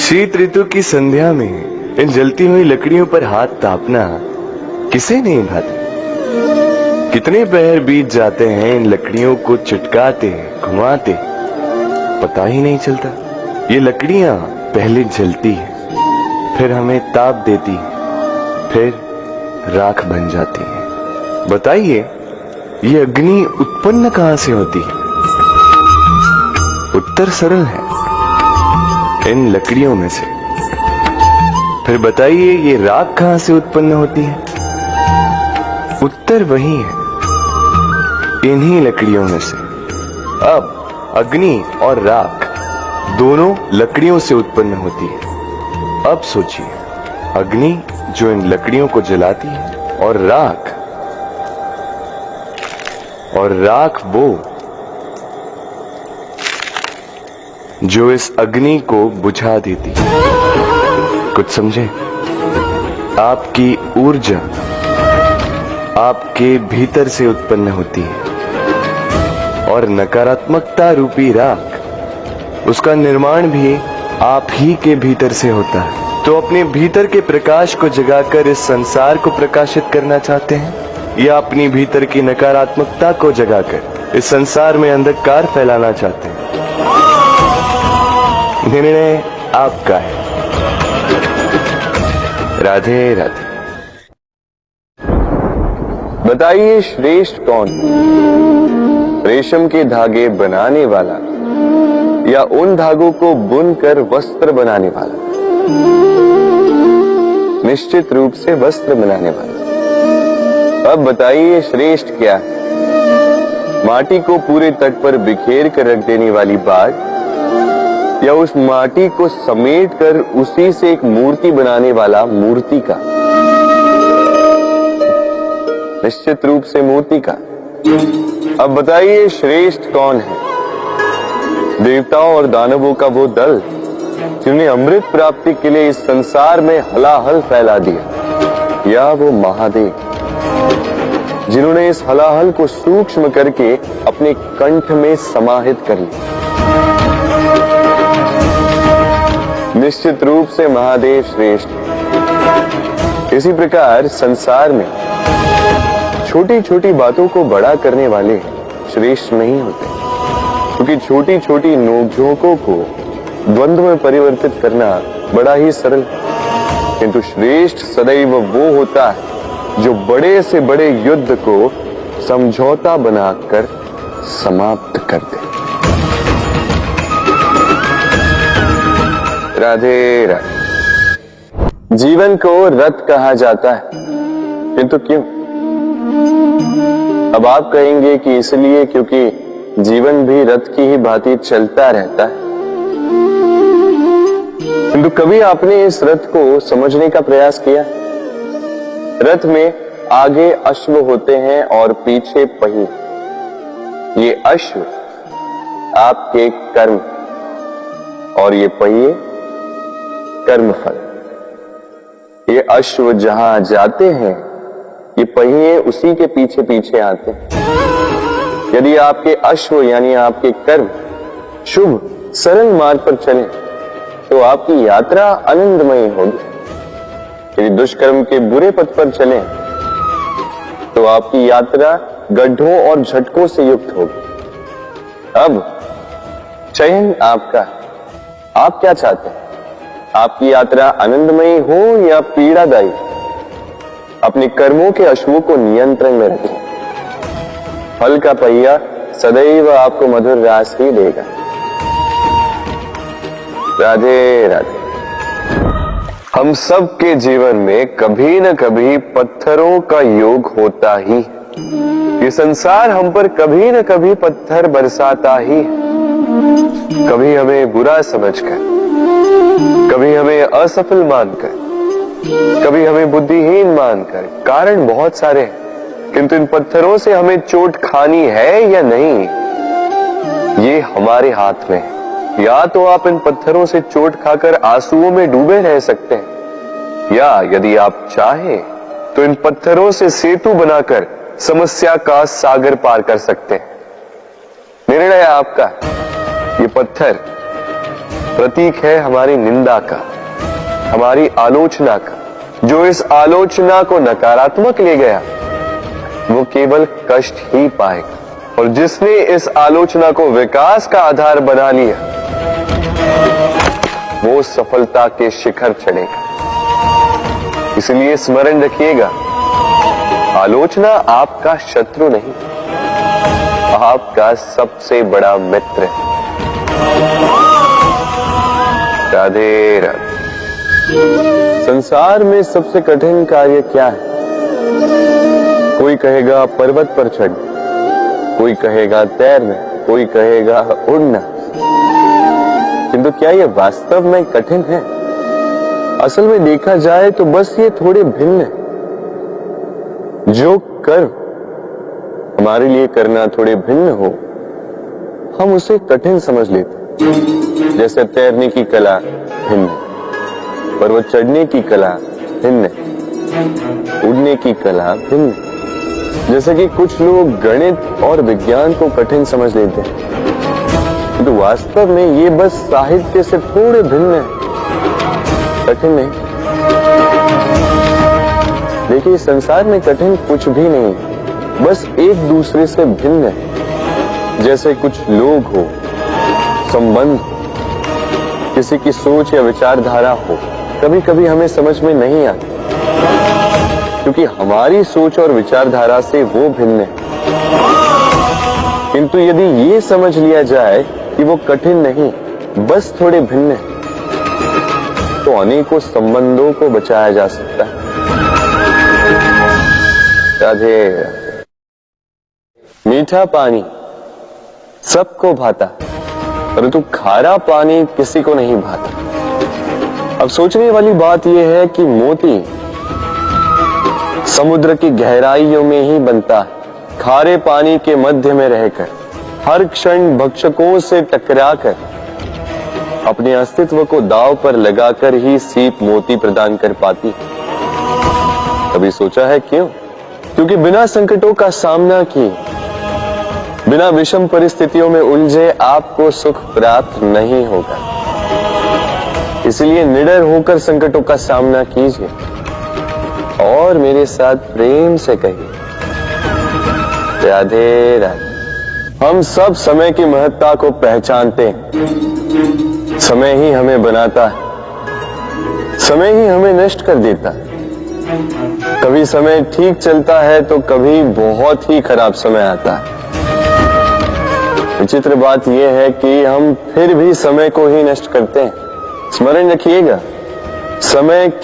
शीत ऋतु की संध्या में इन जलती हुई लकड़ियों पर हाथ तापना किसे नहीं भाता। कितने पहर बीत जाते हैं इन लकड़ियों को चिटकाते घुमाते, पता ही नहीं चलता। ये लकड़ियां पहले जलती हैं, फिर हमें ताप देती हैं, फिर राख बन जाती हैं। बताइए, ये अग्नि उत्पन्न कहां से होती है? उत्तर सरल है, इन लकड़ियों में से। फिर बताइए, ये राख कहां से उत्पन्न होती है? उत्तर वही है, इन्हीं लकड़ियों में से। अब अग्नि और राख दोनों लकड़ियों से उत्पन्न होती है। अब सोचिए, अग्नि जो इन लकड़ियों को जलाती है, और राख वो जो इस अग्नि को बुझा देती है। कुछ समझे? आपकी ऊर्जा आपके भीतर से उत्पन्न होती है, और नकारात्मकता रूपी राख, उसका निर्माण भी आप ही के भीतर से होता है। तो अपने भीतर के प्रकाश को जगाकर इस संसार को प्रकाशित करना चाहते हैं, या अपनी भीतर की नकारात्मकता को जगाकर इस संसार में अंधकार फैलाना चाहते हैं? निर्णय आपका है। राधे राधे। बताइए, श्रेष्ठ कौन? रेशम के धागे बनाने वाला, या उन धागों को बुनकर वस्त्र बनाने वाला? निश्चित रूप से वस्त्र बनाने वाला। अब बताइए, श्रेष्ठ क्या है? माटी को पूरे तट पर बिखेर कर रख देने वाली बाढ़, या उस माटी को समेट कर उसी से एक मूर्ति बनाने वाला मूर्ति का? निश्चित रूप से मूर्ति का। अब बताइए, श्रेष्ठ कौन है? देवताओं और दानवों का वो दल जिन्हें अमृत प्राप्ति के लिए इस संसार में हलाहल फैला दिया, या वो महादेव जिन्होंने इस हलाहल को सूक्ष्म करके अपने कंठ में समाहित कर लिया? निश्चित रूप से महादेव श्रेष्ठ। इसी प्रकार संसार में छोटी छोटी बातों को बड़ा करने वाले श्रेष्ठ नहीं होते, क्योंकि छोटी छोटी नोकझोंकों को द्वंद्व में परिवर्तित करना बड़ा ही सरल है। किंतु श्रेष्ठ सदैव वो होता है जो बड़े से बड़े युद्ध को समझौता बनाकर समाप्त कर दे। राधे राधे। जीवन को रथ कहा जाता है, किंतु क्यों? अब आप कहेंगे कि इसलिए क्योंकि जीवन भी रथ की ही भांति चलता रहता है। किंतु कभी आपने इस रथ को समझने का प्रयास किया? रथ में आगे अश्व होते हैं और पीछे पहिए। ये अश्व आपके कर्म, और ये पहिए कर्मफल। ये अश्व जहां जाते हैं, ये पहिए उसी के पीछे पीछे आते हैं। यदि आपके अश्व यानी आपके कर्म शुभ सरल मार्ग पर चले, तो आपकी यात्रा आनंदमयी होगी। यदि दुष्कर्म के बुरे पथ पर चले, तो आपकी यात्रा गड्ढों और झटकों से युक्त होगी। अब चयन आपका। आप क्या चाहते हैं? आपकी यात्रा आनंदमयी हो या पीड़ादायी? अपने कर्मों के अश्वों को नियंत्रण में रखें। फल का पहिया सदैव आपको मधुर रास ही देगा। राधे राधे। हम सब के जीवन में कभी न कभी पत्थरों का योग होता ही। ये संसार हम पर कभी न कभी पत्थर बरसाता ही। कभी हमें बुरा समझकर, कभी हमें असफल मानकर, कभी हमें बुद्धिहीन मानकर। कारण बहुत सारे हैं, किंतु इन पत्थरों से हमें चोट खानी है या नहीं, ये हमारे हाथ में है। या तो आप इन पत्थरों से चोट खाकर आंसुओं में डूबे रह सकते हैं, या यदि आप चाहें तो इन पत्थरों से सेतु बनाकर समस्या का सागर पार कर सकते हैं। निर्णय आपका। ये पत्थर प्रतीक है हमारी निंदा का, हमारी आलोचना का। जो इस आलोचना को नकारात्मक ले गया वो केवल कष्ट ही पाएगा, और जिसने इस आलोचना को विकास का आधार बना लिया वो सफलता के शिखर चढ़ेगा। इसलिए स्मरण रखिएगा, आलोचना आपका शत्रु नहीं, आपका सबसे बड़ा मित्र है। राधे राधे। संसार में सबसे कठिन कार्य क्या है? कोई कहेगा पर्वत पर चढ़ना, कोई कहेगा तैरना, कोई कहेगा उड़ना। किंतु क्या यह वास्तव में कठिन है? असल में देखा जाए तो बस ये थोड़े भिन्न है। जो कर्म हमारे लिए करना थोड़े भिन्न हो, हम उसे कठिन समझ लेते। जैसे तैरने की कला भिन्न है, पर्वत चढ़ने की कला भिन्न है, उड़ने की कला भिन्न है। जैसे कि कुछ लोग गणित और विज्ञान को कठिन समझ लेते हैं, तो वास्तव में ये बस साहित्य से थोड़े भिन्न है, कठिन नहीं। देखिए, संसार में कठिन कुछ भी नहीं, बस एक दूसरे से भिन्न है। जैसे कुछ लोग हो, संबंध, किसी की सोच या विचारधारा हो, कभी कभी हमें समझ में नहीं आती, क्योंकि हमारी सोच और विचारधारा से वो भिन्न है। किंतु यदि ये समझ लिया जाए कि वो कठिन नहीं, बस थोड़े भिन्न है, तो अनेकों संबंधों को बचाया जा सकता है। राधे। मीठा पानी सबको भाता, परंतु खारा पानी किसी को नहीं भाता। अब सोचने वाली बात यह है कि मोती समुद्र की गहराइयों में ही बनता है, खारे पानी के मध्य में रहकर, हर क्षण भक्षकों से टकराकर, अपने अस्तित्व को दांव पर लगाकर ही सीप मोती प्रदान कर पाती। कभी सोचा है क्यों? क्योंकि बिना संकटों का सामना किए, बिना विषम परिस्थितियों में उलझे आपको सुख प्राप्त नहीं होगा। इसलिए निडर होकर संकटों का सामना कीजिए और मेरे साथ प्रेम से कहिए, राधे राधे। हम सब समय की महत्ता को पहचानते हैं। समय ही हमें बनाता है, समय ही हमें नष्ट कर देता है। कभी समय ठीक चलता है तो कभी बहुत ही खराब समय आता है। विचित्र बात यह है कि हम फिर भी समय को ही नष्ट करते हैं। स्मरण रखिएगा, समय के